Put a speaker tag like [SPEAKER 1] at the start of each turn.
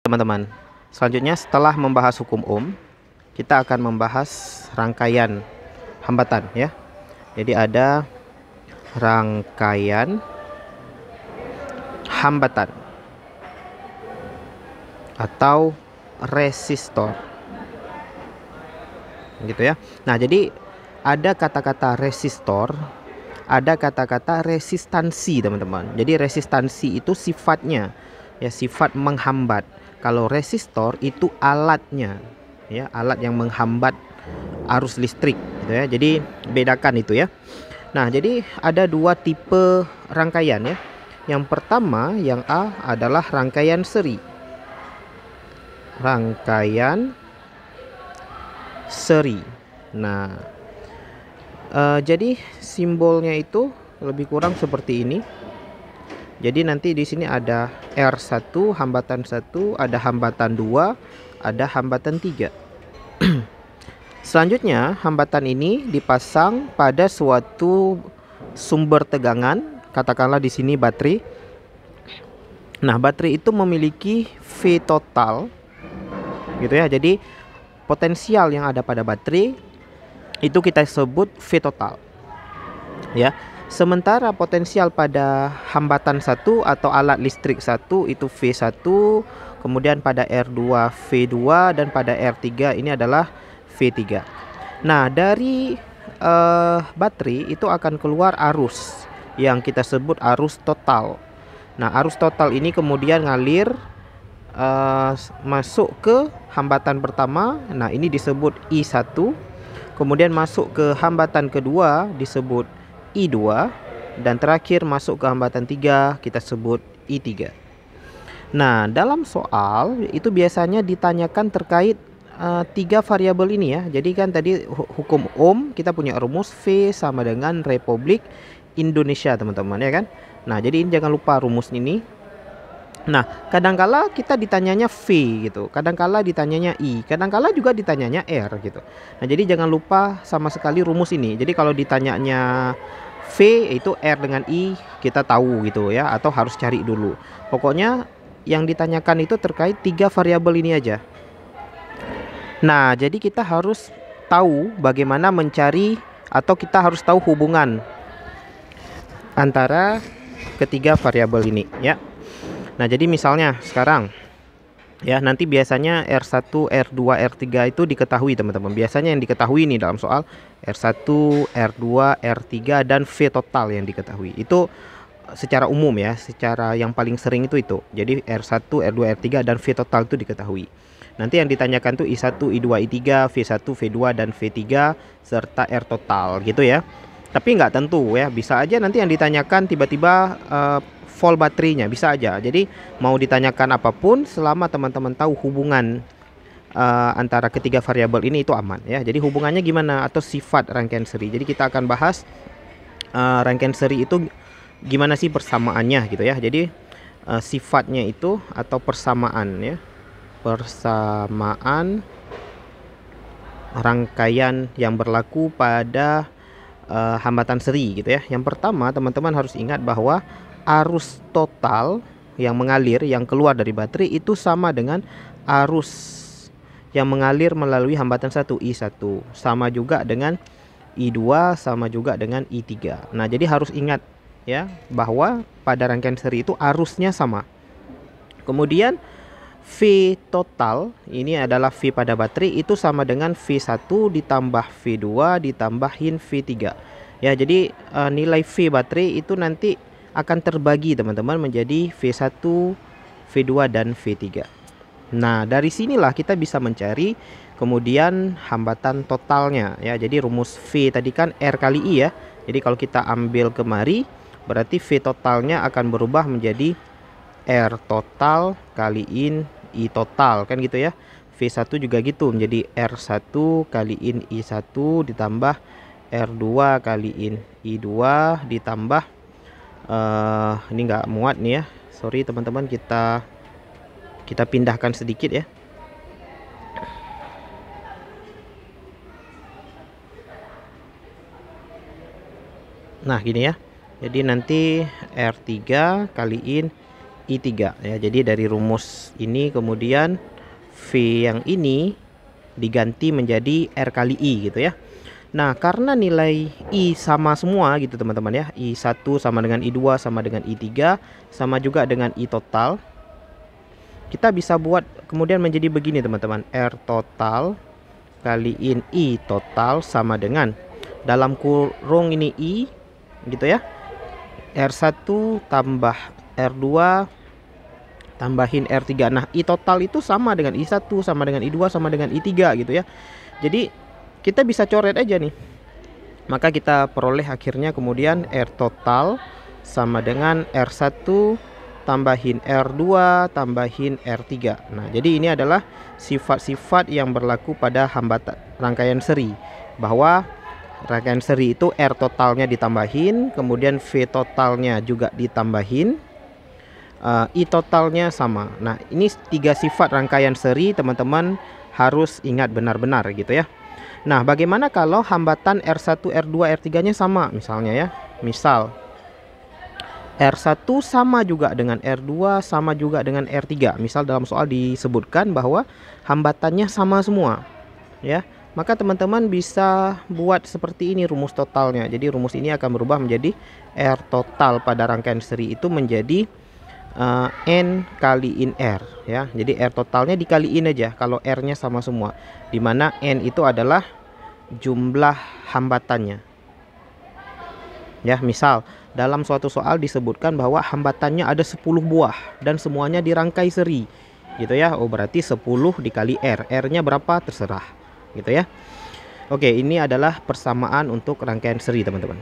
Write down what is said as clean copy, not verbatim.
[SPEAKER 1] Teman-teman, selanjutnya setelah membahas hukum Ohm, kita akan membahas rangkaian hambatan ya. Jadi ada rangkaian hambatan atau resistor. Gitu ya. Nah, jadi ada kata-kata resistor, ada kata-kata resistansi, teman-teman. Jadi resistansi itu sifatnya ya, sifat menghambat. Kalau resistor itu alatnya, ya, alat yang menghambat arus listrik, gitu ya. Jadi bedakan itu ya. Nah, jadi ada dua tipe rangkaian ya. Yang pertama, yang A adalah rangkaian seri. Rangkaian seri. Nah, jadi simbolnya itu lebih kurang seperti ini. Jadi nanti di sini ada R1, hambatan 1, ada hambatan 2, ada hambatan 3. Selanjutnya, hambatan ini dipasang pada suatu sumber tegangan, katakanlah di sini baterai. Nah, baterai itu memiliki V total, gitu ya. Jadi potensial yang ada pada baterai itu kita sebut V total, ya. Sementara potensial pada hambatan 1 atau alat listrik 1 itu V1, kemudian pada R2 V2, dan pada R3 ini adalah V3. Nah, dari baterai itu akan keluar arus yang kita sebut arus total. Nah, arus total ini kemudian ngalir masuk ke hambatan pertama. Nah, ini disebut I1. Kemudian masuk ke hambatan kedua disebut I2, dan terakhir masuk ke hambatan 3 kita sebut I3. Nah, dalam soal itu biasanya ditanyakan terkait 3 variabel ini ya. Jadi kan tadi hukum Ohm kita punya rumus V sama dengan Republik Indonesia, teman-teman, ya kan. Nah, jadi ini jangan lupa rumus ini. Nah, kadangkala kita ditanyanya V gitu, kadangkala ditanyanya I, kadangkala juga ditanyanya R gitu. Nah, jadi jangan lupa sama sekali rumus ini. Jadi kalau ditanyanya V itu R dengan I kita tahu gitu ya, atau harus cari dulu. Pokoknya yang ditanyakan itu terkait 3 variabel ini aja. Nah, jadi kita harus tahu bagaimana mencari, atau kita harus tahu hubungan antara ketiga variabel ini ya. Nah, jadi misalnya sekarang ya, nanti biasanya R1, R2, R3 itu diketahui, teman-teman. Biasanya yang diketahui nih dalam soal R1, R2, R3 dan V total yang diketahui. Itu secara umum ya, secara yang paling sering itu. Jadi R1, R2, R3 dan V total itu diketahui. Nanti yang ditanyakan tuh I1, I2, I3, V1, V2 dan V3 serta R total gitu ya. Tapi nggak tentu ya, bisa aja nanti yang ditanyakan tiba-tiba volt baterainya, bisa aja. Jadi mau ditanyakan apapun selama teman-teman tahu hubungan antara ketiga variabel ini itu aman ya. Jadi hubungannya gimana, atau sifat rangkaian seri. Jadi kita akan bahas rangkaian seri itu gimana sih persamaannya gitu ya. Jadi sifatnya itu atau persamaan ya. Persamaan rangkaian yang berlaku pada hambatan seri gitu ya. Yang pertama, teman-teman harus ingat bahwa arus total yang mengalir, yang keluar dari baterai itu sama dengan arus yang mengalir melalui hambatan 1 I1, sama juga dengan I2, sama juga dengan I3. Nah, jadi harus ingat ya bahwa pada rangkaian seri itu arusnya sama. Kemudian V total ini adalah V pada baterai itu sama dengan V1 ditambah V2 ditambahin V3. Ya, jadi nilai V baterai itu nanti akan terbagi, teman-teman, menjadi V1, V2 dan V3. Nah, dari sinilah kita bisa mencari kemudian hambatan totalnya ya. Jadi rumus V tadi kan R kali I ya. Jadi kalau kita ambil kemari, berarti V totalnya akan berubah menjadi R total kaliin I total, kan gitu ya. V1 juga gitu, menjadi R1 kaliin I1 ditambah R2 kaliin I2 ditambah ini nggak muat nih ya, sorry teman-teman, kita pindahkan sedikit ya. Nah, gini ya. Jadi nanti R3 kaliin I3 ya. Jadi dari rumus ini kemudian V yang ini diganti menjadi R kali I gitu ya. Nah, karena nilai I sama semua gitu teman-teman ya. I1 sama dengan I2 sama dengan I3 sama juga dengan I total. Kita bisa buat kemudian menjadi begini teman-teman. R total kaliin I total sama dengan dalam kurung ini I gitu ya. R1 tambah R2 tambahin R3. Nah, I total itu sama dengan I1 sama dengan I2 sama dengan I3 gitu ya. Jadi kita bisa coret aja nih. Maka kita peroleh akhirnya kemudian R total sama dengan R1 tambahin R2 tambahin R3. Nah, jadi ini adalah sifat-sifat yang berlaku pada hambatan rangkaian seri, bahwa rangkaian seri itu R totalnya ditambahin, kemudian V totalnya juga ditambahin, I totalnya sama. Nah, ini 3 sifat rangkaian seri teman-teman harus ingat benar-benar gitu ya. Nah, bagaimana kalau hambatan R1, R2, R3 nya sama misalnya ya. Misal R1 sama juga dengan R2 sama juga dengan R3. Misal dalam soal disebutkan bahwa hambatannya sama semua ya. Maka teman-teman bisa buat seperti ini rumus totalnya. Jadi rumus ini akan berubah menjadi R total pada rangkaian seri itu menjadi N kaliin R ya. Jadi R totalnya dikaliin aja kalau R-nya sama semua, dimana N itu adalah jumlah hambatannya ya. Misal dalam suatu soal disebutkan bahwa hambatannya ada 10 buah dan semuanya dirangkai seri gitu ya. Oh, berarti 10 dikali R, R-nya berapa terserah gitu ya. Oke, ini adalah persamaan untuk rangkaian seri teman-teman.